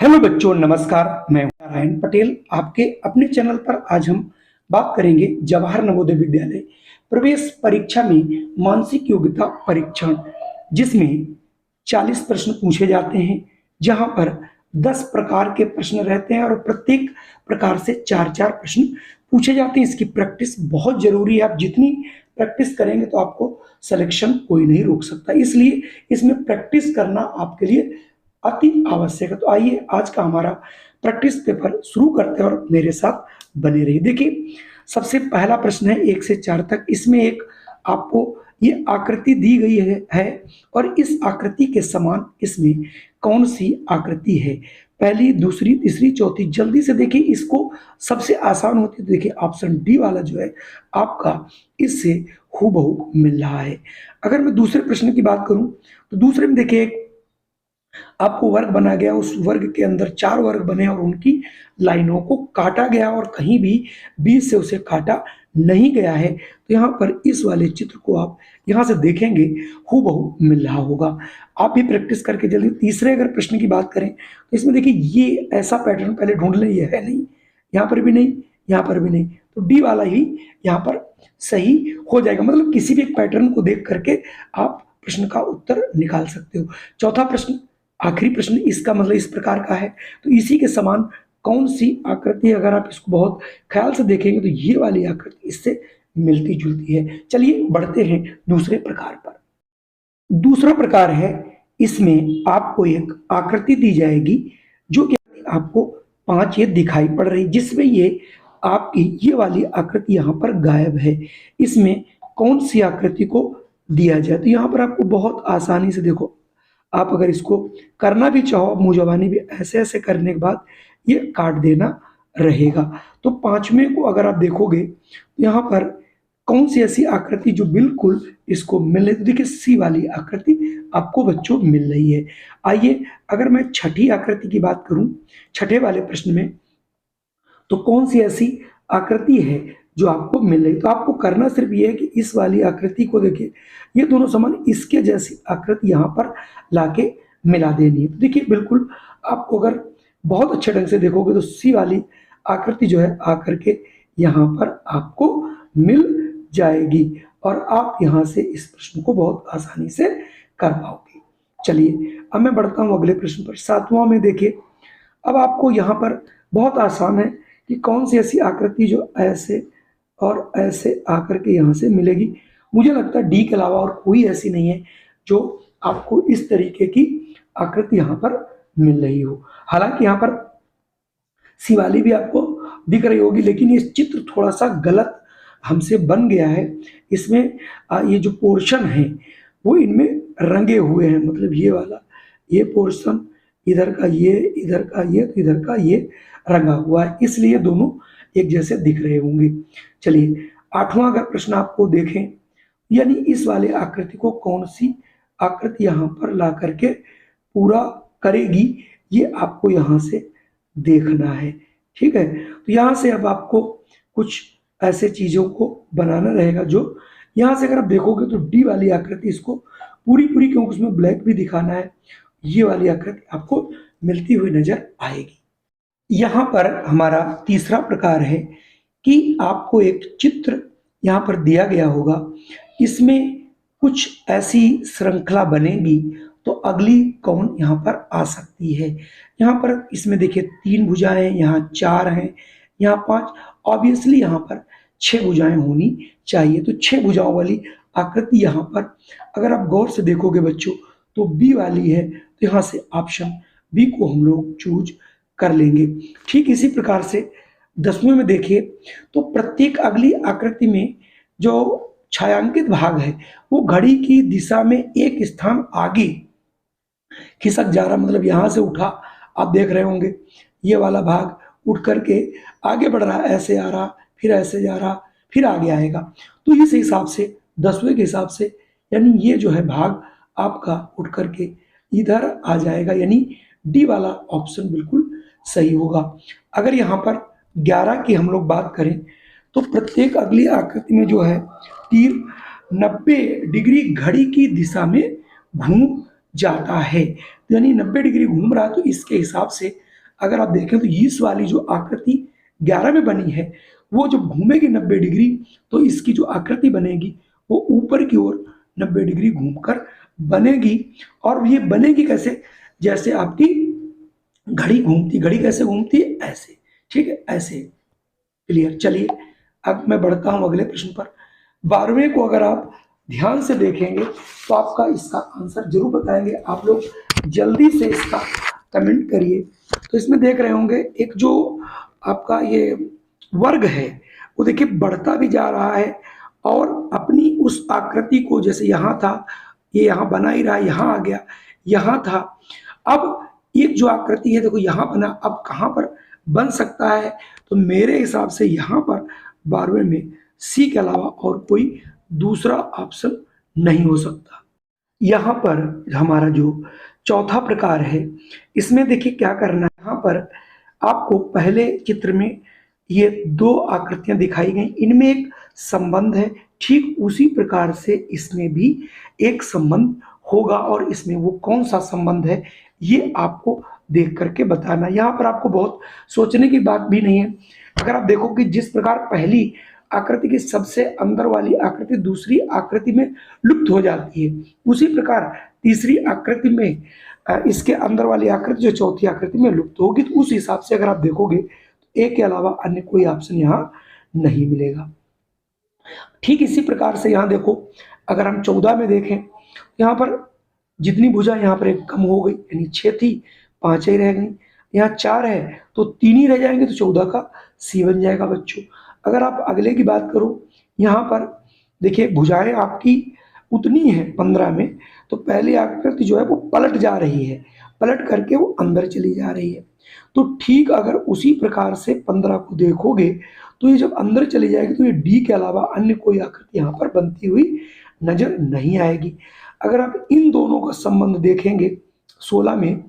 Hello बच्चों, नमस्कार। मैं हूं नारायण पटेल। आपके अपने चैनल पर आज हम बात करेंगे जवाहर नवोदय विद्यालय प्रवेश परीक्षा में मानसिक योग्यता परीक्षण, जिसमें 40 प्रश्न पूछे जाते हैं, जहां पर 10 प्रकार के प्रश्न रहते हैं और प्रत्येक प्रकार से 4-4 प्रश्न पूछे जाते हैं। इसकी प्रैक्टिस बहुत जरूरी है। आप जितनी प्रैक्टिस करेंगे तो आपको सिलेक्शन कोई नहीं रोक सकता, इसलिए इसमें प्रैक्टिस करना आपके लिए अति आवश्यक है। तो आइए आज का हमारा प्रैक्टिस पेपर शुरू करते हैं और मेरे साथ बने रहिए। देखिए, सबसे पहला प्रश्न है 1 से 4 तक। इसमें एक आपको ये आकृति दी गई है और इस आकृति के समान इसमें कौन सी आकृति है? पहली, दूसरी, तीसरी, चौथी। जल्दी से देखिए, इसको सबसे आसान होती है। देखिए, ऑप्शन डी वाला जो है आपका इससे हूबहू मिल रहा है। अगर मैं दूसरे प्रश्न की बात करूं तो दूसरे में देखिए एक आपको वर्ग बना गया, उस वर्ग के अंदर 4 वर्ग बने और उनकी लाइनों को काटा गया और कहीं भी बीच से उसे काटा नहीं गया है। तो यहाँ पर इस वाले चित्र को आप यहाँ से देखेंगे, हूबहू मिल रहा होगा। आप भी प्रैक्टिस करके जल्दी। तीसरे अगर प्रश्न की बात करें तो इसमें देखिए ये ऐसा पैटर्न पहले ढूंढ लें, ये है नहीं, यहाँ पर भी नहीं, यहाँ पर भी नहीं, तो डी वाला ही यहाँ पर सही हो जाएगा। मतलब किसी भी एक पैटर्न को देख करके आप प्रश्न का उत्तर निकाल सकते हो। चौथा प्रश्न, आखिरी प्रश्न, इसका मतलब इस प्रकार का है, तो इसी के समान कौन सी आकृति है? अगर आप इसको बहुत ख्याल से देखेंगे तो ये वाली आकृति इससे मिलती जुलती है। चलिए बढ़ते हैं दूसरे प्रकार पर। दूसरा प्रकार है, इसमें आपको एक आकृति दी जाएगी जो कि आपको 5 ये दिखाई पड़ रही, जिसमें ये आपकी ये वाली आकृति यहाँ पर गायब है। इसमें कौन सी आकृति को दिया जाए? तो यहाँ पर आपको बहुत आसानी से, देखो, आप अगर इसको करना भी चाहो मुंह भी ऐसे ऐसे करने के बाद ये काट देना रहेगा। तो 5वें को अगर आप देखोगे तो यहाँ पर कौन सी ऐसी आकृति जो बिल्कुल इसको मिल रही? तो देखिए सी वाली आकृति आपको बच्चों मिल रही है। आइए अगर मैं छठी आकृति की बात करूं, छठे वाले प्रश्न में, तो कौन सी ऐसी आकृति है जो आपको मिल रही? तो आपको करना सिर्फ ये है कि इस वाली आकृति को देखिए, ये दोनों समान, इसके जैसी आकृति यहाँ पर लाके मिला देनी है। तो देखिए बिल्कुल आपको अगर बहुत अच्छे ढंग से देखोगे तो सी वाली आकृति जो है आकर के यहाँ पर आपको मिल जाएगी और आप यहाँ से इस प्रश्न को बहुत आसानी से कर पाओगे। चलिए अब मैं बढ़ता हूँ अगले प्रश्न पर। 7वां में देखिए, अब आपको यहाँ पर बहुत आसान है कि कौन सी ऐसी आकृति जो ऐसे और ऐसे आकर के यहाँ से मिलेगी। मुझे लगता है डी के अलावा और कोई ऐसी नहीं है जो आपको इस तरीके की आकृति यहाँ पर मिल रही हो। हालांकि यहाँ पर सी वाली भी आपको दिख रही होगी, लेकिन ये चित्र थोड़ा सा गलत हमसे बन गया है। इसमें ये जो पोर्शन है वो इनमें रंगे हुए हैं, मतलब ये वाला, ये पोर्शन इधर का ये, इधर का ये, तो इधर का ये रंगा हुआ है, इसलिए दोनों एक जैसे दिख रहे होंगे। चलिए 8वां अगर प्रश्न आपको देखें, यानी इस वाले आकृति को कौन सी आकृति यहाँ पर ला करके पूरा करेगी, ये आपको यहाँ से देखना है। ठीक है, तो यहाँ से अब आपको कुछ ऐसे चीजों को बनाना रहेगा जो यहाँ से अगर आप देखोगे तो डी वाली आकृति इसको पूरी पूरी, क्योंकि उसमें ब्लैक भी दिखाना है, ये वाली आकृति आपको मिलती हुई नजर आएगी। यहाँ पर हमारा तीसरा प्रकार है कि आपको एक चित्र यहाँ पर दिया गया होगा, इसमें कुछ ऐसी श्रृंखला बनेगी, तो अगली कौन यहाँ पर आ सकती है? यहाँ पर इसमें देखिए 3 भुजाएं, यहाँ 4 हैं, यहाँ 5, ऑब्वियसली यहाँ पर 6 भुजाएं होनी चाहिए। तो 6 भुजाओं वाली आकृति यहाँ पर अगर आप गौर से देखोगे बच्चों तो बी वाली है, तो यहाँ से ऑप्शन बी को हम लोग चूज कर लेंगे। ठीक इसी प्रकार से 10वें में देखिए, तो प्रत्येक अगली आकृति में जो छायांकित भाग है वो घड़ी की दिशा में एक स्थान आगे खिसक जा रहा, मतलब यहाँ से उठा, आप देख रहे होंगे ये वाला भाग उठ करके आगे बढ़ रहा, ऐसे आ रहा, फिर ऐसे जा रहा, फिर आगे आएगा। तो इस हिसाब से 10वें के हिसाब से, यानी ये जो है भाग आपका उठ करके इधर आ जाएगा, यानी डी वाला ऑप्शन बिल्कुल सही होगा। अगर यहाँ पर 11 की हम लोग बात करें तो प्रत्येक अगली आकृति में जो है तीर 90 डिग्री घड़ी की दिशा में घूम जाता है, यानी 90 डिग्री घूम रहा है, तो इसके हिसाब से अगर आप देखें तो इस वाली जो आकृति 11 में बनी है, वो जब घूमेगी 90 डिग्री तो इसकी जो आकृति बनेगी वो ऊपर की ओर 90 डिग्री घूमकर बनेगी। और ये बनेगी कैसे, जैसे आपकी घड़ी घूमती, घड़ी कैसे घूमती है, ऐसे, ठीक है, ऐसे। क्लियर। चलिए अब मैं बढ़ता हूं अगले प्रश्न पर। 12वें को अगर आप ध्यान से देखेंगे तो आपका इसका आंसर जरूर बताएंगे। आप लोग जल्दी से इसका कमेंट करिए। तो इसमें देख रहे होंगे एक जो आपका ये वर्ग है वो देखिए बढ़ता भी जा रहा है और अपनी उस आकृति को, जैसे यहाँ था, ये यहाँ बना ही रहा, यहाँ आ गया, यहाँ था, अब एक जो आकृति है देखो यहाँ बना, अब कहाँ पर बन सकता है, तो मेरे हिसाब से यहाँ पर 12वें में सी के अलावा और कोई दूसरा ऑप्शन नहीं हो सकता। यहाँ पर हमारा जो चौथा प्रकार है, इसमें देखिए क्या करना है। यहाँ पर आपको पहले चित्र में ये दो आकृतियां दिखाई गई, इनमें एक संबंध है, ठीक उसी प्रकार से इसमें भी एक संबंध होगा और इसमें वो कौन सा संबंध है ये आपको देख करके बताना। यहाँ पर आपको बहुत सोचने की बात भी नहीं है। अगर आप देखो कि जिस प्रकार पहली आकृति की सबसे अंदर वाली आकृति दूसरी आकृति में लुप्त हो जाती है, उसी प्रकार तीसरी आकृति में इसके अंदर वाली आकृति जो चौथी आकृति में लुप्त होगी। तो उस हिसाब से अगर आप देखोगे तो ए के अलावा अन्य कोई ऑप्शन यहाँ नहीं मिलेगा। ठीक इसी प्रकार से यहाँ देखो, अगर हम 14 में देखें, यहाँ पर जितनी भुजा यहाँ पर एक कम हो गई, यानी 6 थी 5 ही रह गई, यहाँ 4 है तो 3 ही रह जाएंगे, तो 14 का सी बन जाएगा बच्चों। अगर आप अगले की बात करो, यहाँ पर देखिए भुजाएं आपकी उतनी है 15 में, तो पहली आकृति जो है वो पलट जा रही है, पलट करके वो अंदर चली जा रही है। तो ठीक अगर उसी प्रकार से 15 को देखोगे तो ये जब अंदर चली जाएगी तो ये डी के अलावा अन्य कोई आकृति यहाँ पर बनती हुई नजर नहीं आएगी। अगर आप इन दोनों का संबंध देखेंगे 16 में,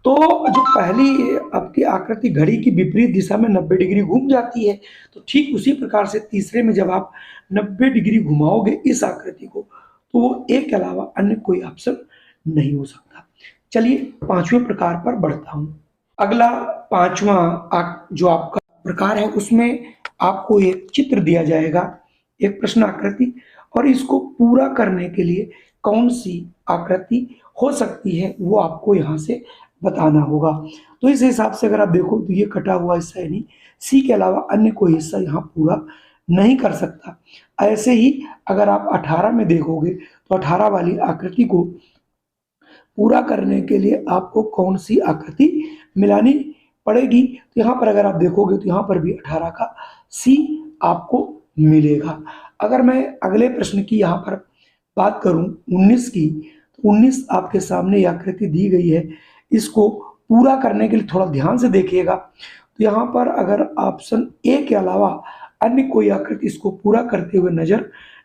तो जो पहली आपकी आकृति घड़ी की विपरीत दिशा में 90 डिग्री घूम जाती है, तो ठीक उसी प्रकार से तीसरे में जब आप 90 डिग्री घुमाओगे इस आकृति को, तो वो एक के अलावा अन्य कोई ऑप्शन नहीं हो सकता। चलिए 5वें प्रकार पर बढ़ता हूं। अगला 5वां जो आपका प्रकार है उसमें आपको एक चित्र दिया जाएगा, एक प्रश्न आकृति, और इसको पूरा करने के लिए कौन सी आकृति हो सकती है वो आपको यहाँ से बताना होगा। तो इस हिसाब से अगर आप देखो तो ये कटा हुआ हिस्सा यानी सी के अलावा अन्य कोई हिस्सा यहाँ पूरा नहीं कर सकता। ऐसे ही अगर आप 18 में देखोगे तो 18 वाली आकृति को पूरा करने के लिए आपको कौन सी आकृति मिलानी पड़ेगी। तो यहाँ पर अगर आप देखोगे तो यहाँ पर भी 18 का सी आपको मिलेगा। अगर मैं अगले प्रश्न की यहाँ पर बात करूँ 19 की, तो 19 आपके सामने ये आकृति दी गई है, इसको पूरा करने के लिए थोड़ा ध्यान से देखिएगा। तो यहाँ पर अगर ऑप्शन ए के अलावा अन्य कोई आकृति इसको पूरा करते हुए नजर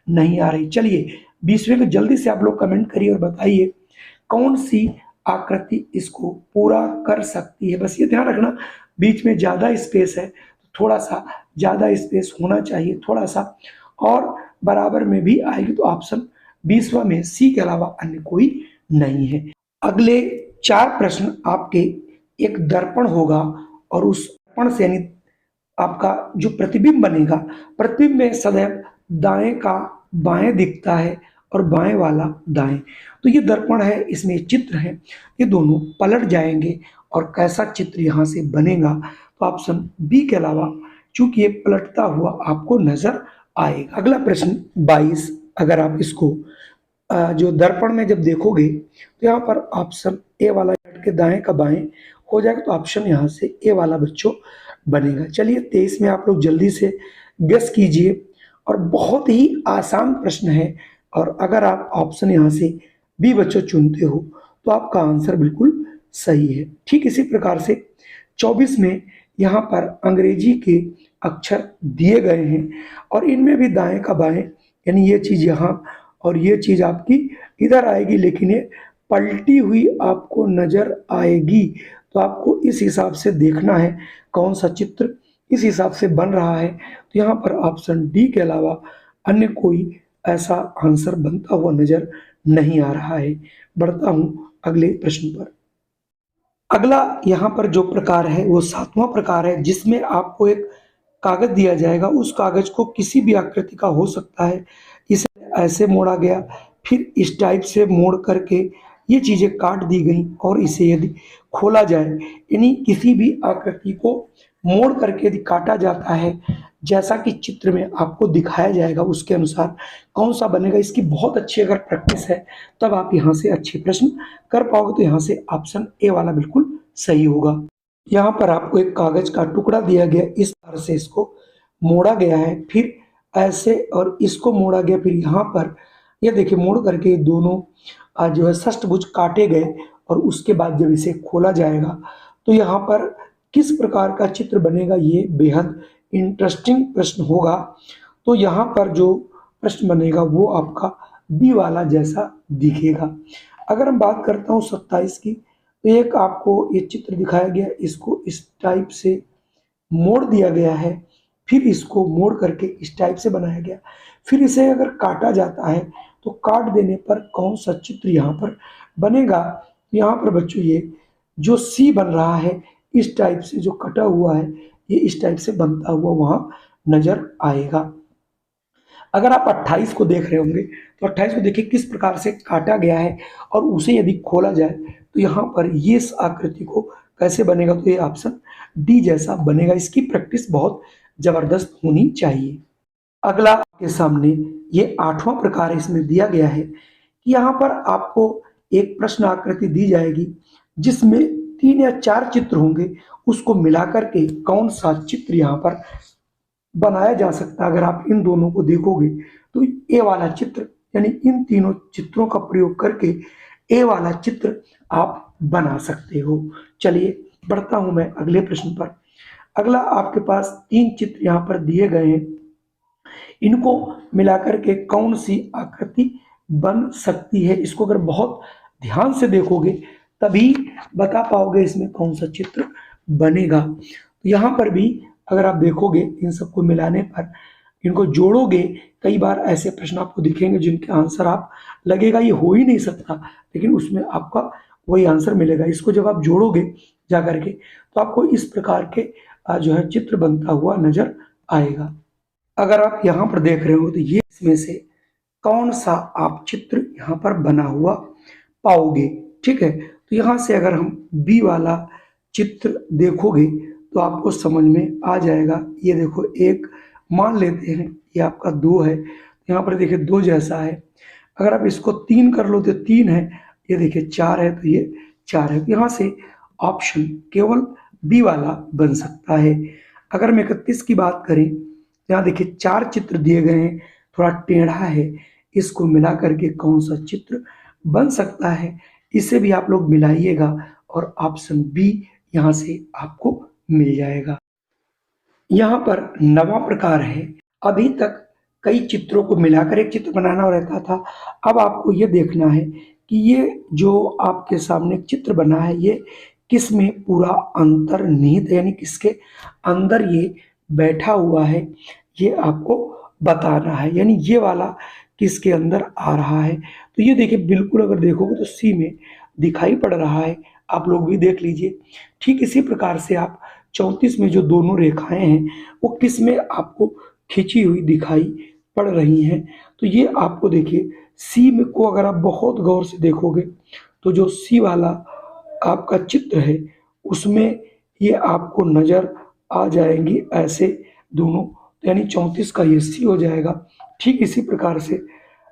नहीं आ रही। चलिए 20वें में जल्दी से आप लोग कमेंट करिए और बताइए कौन सी आकृति इसको पूरा कर सकती है। बस ये ध्यान रखना बीच में ज़्यादा स्पेस है, तो थोड़ा सा ज़्यादा स्पेस होना चाहिए थोड़ा सा, और बराबर में भी आएगी तो ऑप्शन 20वां में सी के अलावा अन्य कोई नहीं है। अगले 4 प्रश्न आपके एक दर्पण होगा और उस दर्पण से यानी आपका जो प्रतिबिंब बनेगा, प्रतिबिंब में सदैव दाएं का बाएं दिखता है और बाएं वाला दाएं। तो ये दर्पण है, इसमें चित्र है, ये दोनों पलट जाएंगे और कैसा चित्र यहाँ से बनेगा, तो ऑप्शन बी के अलावा चूंकि ये पलटता हुआ आपको नजर आएगा। अगला प्रश्न 22, अगर आप इसको जो दर्पण में जब देखोगे तो यहाँ पर ऑप्शन ए वाला हट के दाएं का बाएं हो जाएगा, तो ऑप्शन यहाँ से ए वाला बच्चों बनेगा। चलिए 23 में आप लोग जल्दी से गेस कीजिए, और बहुत ही आसान प्रश्न है, और अगर आप ऑप्शन यहाँ से बी बच्चों चुनते हो तो आपका आंसर बिल्कुल सही है। ठीक इसी प्रकार से 24 में यहाँ पर अंग्रेजी के अक्षर दिए गए हैं और इनमें भी दाएं का बाएं, यानी ये चीज़ यहाँ और ये चीज़ आपकी इधर आएगी, लेकिन ये पलटी हुई आपको नजर आएगी। तो आपको इस हिसाब से देखना है कौन सा चित्र इस हिसाब से बन रहा है। तो यहाँ पर ऑप्शन डी के अलावा अन्य कोई ऐसा आंसर बनता हुआ नजर नहीं आ रहा है। बढ़ता हूँ अगले प्रश्न पर। अगला यहाँ पर जो प्रकार है वो सातवां प्रकार है, जिसमें आपको एक कागज दिया जाएगा। उस कागज को किसी भी आकृति का हो सकता है, इसे ऐसे मोड़ा गया, फिर इस टाइप से मोड़ करके ये चीज़ें काट दी गई और इसे यदि खोला जाए, यानी किसी भी आकृति को मोड़ करके यदि काटा जाता है, जैसा कि चित्र में आपको दिखाया जाएगा उसके अनुसार कौन सा बनेगा, इसकी बहुत अच्छी अगर प्रैक्टिस है तब आप यहाँ से अच्छे प्रश्न कर पाओगे। तो यहाँ से ऑप्शन ए वाला बिल्कुल सही होगा। यहाँ पर आपको एक कागज का टुकड़ा दिया गया, इस तरह से इसको मोड़ा गया है, फिर ऐसे और इसको मोड़ा गया, फिर यहाँ पर ये देखिए मोड़ करके ये दोनों जो है षष्ठभुज काटे गए और उसके बाद जब इसे खोला जाएगा तो यहाँ पर किस प्रकार का चित्र बनेगा, ये बेहद इंटरेस्टिंग प्रश्न होगा। तो यहाँ पर जो प्रश्न बनेगा वो आपका बी वाला जैसा दिखेगा। अगर हम बात करता हूँ 27 की, तो एक आपको ये चित्र दिखाया गया, इसको इस टाइप से मोड़ दिया गया है, फिर इसको मोड़ करके इस टाइप से बनाया गया, फिर इसे अगर काटा जाता है तो काट देने पर कौन सा चित्र यहाँ पर बनेगा। यहाँ पर बच्चों ये जो सी बन रहा है इस टाइप से जो कटा हुआ है ये इस टाइप से बनता हुआ वहाँ नजर आएगा। अगर आप 28 को देख रहे होंगे तो 28 को देखिए किस प्रकार से काटा गया है और उसे यदि खोला जाए तो यहाँ पर ये इस आकृति को कैसे बनेगा, तो ये ऑप्शन डी जैसा बनेगा। इसकी प्रैक्टिस बहुत जबरदस्त होनी चाहिए। अगला आपके सामने ये आठवां प्रकार इसमें दिया गया है कि यहाँ पर आपको एक प्रश्न आकृति दी जाएगी जिसमें 3 या 4 चित्र होंगे, उसको मिलाकर के कौन सा चित्र यहाँ पर बनाया जा सकता है। अगर आप इन दोनों को देखोगे तो ए वाला चित्र, यानी इन तीनों चित्रों का प्रयोग करके ए वाला चित्र आप बना सकते हो। चलिए बढ़ता हूं मैं अगले प्रश्न पर। अगला आपके पास 3 चित्र यहाँ पर दिए गए हैं, इनको मिलाकर के कौन सी आकृति बन सकती है, इसको अगर बहुत ध्यान से देखोगे तभी बता पाओगे इसमें कौन सा चित्र बनेगा। तो यहाँ पर भी अगर आप देखोगे इन सबको मिलाने पर, इनको जोड़ोगे, कई बार ऐसे प्रश्न आपको दिखेंगे जिनके आंसर आप लगेगा ये हो ही नहीं सकता, लेकिन उसमें आपका वही आंसर मिलेगा। इसको जब आप जोड़ोगे जा करके तो आपको इस प्रकार के जो है चित्र बनता हुआ नजर आएगा। अगर आप यहाँ पर देख रहे हो तो ये इसमें से कौन सा आप चित्र यहाँ पर बना हुआ पाओगे। ठीक है, तो यहाँ से अगर हम बी वाला चित्र देखोगे तो आपको समझ में आ जाएगा। ये देखो, एक मान लेते हैं ये आपका 2 है, यहाँ पर देखिए 2 जैसा है। अगर आप इसको 3 कर लो तो 3 है, ये देखिए 4 है तो ये 4 है। यहाँ से ऑप्शन केवल बी वाला बन सकता है। अगर हम 31 की बात करें, यहाँ देखिए 4 चित्र दिए गए हैं, थोड़ा टेढ़ा है, इसको मिला करके कौन सा चित्र बन सकता है, इसे भी आप लोग मिलाइएगा और ऑप्शन बी यहाँ से आपको मिल जाएगा। यहाँ पर नवा प्रकार है, अभी तक कई चित्रों को मिलाकर एक चित्र बनाना रहता था, अब आपको ये देखना है कि ये जो आपके सामने चित्र बना है ये किस में पूरा अंतर्निहित है, यानी किसके अंदर ये बैठा हुआ है, ये आपको बताना है। यानी ये वाला किसके अंदर आ रहा है, तो ये देखिए बिल्कुल अगर देखोगे तो सी में दिखाई पड़ रहा है, आप लोग भी देख लीजिए। ठीक इसी प्रकार से आप 34 में जो दोनों रेखाएं हैं वो किस में आपको खिंची हुई दिखाई पड़ रही हैं, तो ये आपको देखिए सी में को अगर आप बहुत गौर से देखोगे तो जो सी वाला आपका चित्र है उसमें ये आपको नजर आ जाएंगी ऐसे दोनों, यानी 34 का ये सी हो जाएगा। ठीक इसी प्रकार से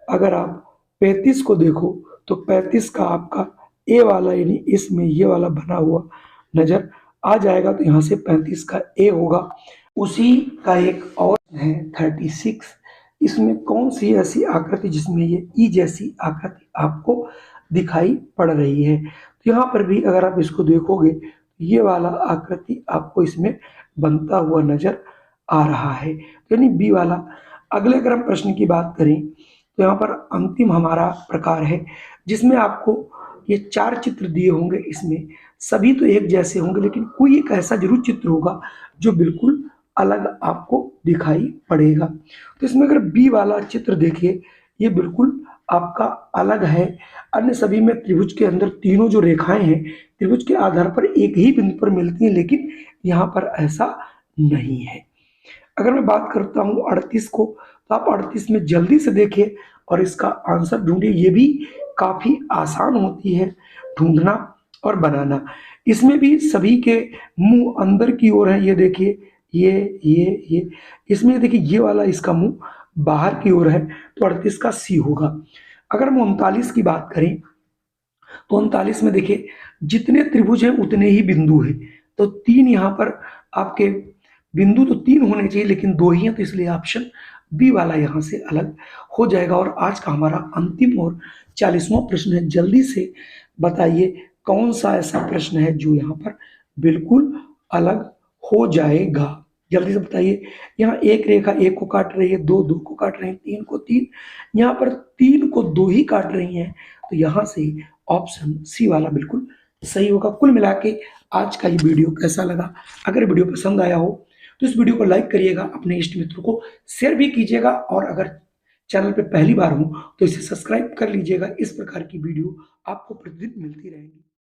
अगर आप 35 को देखो तो 35 का आपका ए वाला, यानी इसमें ये वाला बना हुआ नजर आ जाएगा, तो यहाँ से 35 का ए होगा। उसी का एक और है 36, इसमें कौन सी ऐसी आकृति जिसमें ये ई जैसी आकृति आपको दिखाई पड़ रही है, तो यहाँ पर भी अगर आप इसको देखोगे ये वाला आकृति आपको इसमें बनता हुआ नजर आ रहा है, यानी बी वाला। अगले अगर हम प्रश्न की बात करें तो यहाँ पर अंतिम हमारा प्रकार है जिसमें आपको ये 4 चित्र दिए होंगे, इसमें सभी तो एक जैसे होंगे लेकिन कोई एक ऐसा जरूर चित्र होगा जो बिल्कुल अलग आपको दिखाई पड़ेगा। तो इसमें अगर बी वाला चित्र देखिए ये बिल्कुल आपका अलग है, अन्य सभी में त्रिभुज के अंदर तीनों जो रेखाएं हैं त्रिभुज के आधार पर एक ही बिंदु पर मिलती हैं, लेकिन यहाँ पर ऐसा नहीं है। अगर मैं बात करता हूँ 38 को, तो आप 38 में जल्दी से देखिए और इसका आंसर ढूंढिए। ये भी काफी आसान होती है ढूंढना और बनाना। इसमें भी सभी के मुंह अंदर की ओर है, ये देखिए, ये इसमें देखिए ये वाला इसका मुंह बाहर की ओर है, तो 38 का सी होगा। अगर हम 39 की बात करें, तो 39 में देखिए जितने त्रिभुज हैं उतने ही बिंदु हैं, तो 3 यहाँ पर आपके बिंदु तो 3 होने चाहिए, लेकिन 2 ही हैं, तो इसलिए ऑप्शन बी वाला यहाँ से अलग हो जाएगा। और आज का हमारा अंतिम और 40वां प्रश्न है। जल्दी से बताइए कौन सा ऐसा प्रश्न है जो यहाँ पर बिल्कुल अलग हो जाएगा। जल्दी से बताइए। यहाँ एक रेखा एक को काट रही है, दो दो को काट रही है, तीन को तीन, यहाँ पर तीन को दो ही काट रही है, तो यहाँ से ऑप्शन सी वाला बिल्कुल सही होगा। कुल मिला के आज का ये वीडियो कैसा लगा? अगर वीडियो पसंद आया हो तो इस वीडियो को लाइक करिएगा, अपने इष्ट मित्रों को शेयर भी कीजिएगा, और अगर चैनल पे पहली बार हो तो इसे सब्सक्राइब कर लीजिएगा। इस प्रकार की वीडियो आपको प्रतिदिन मिलती रहेगी।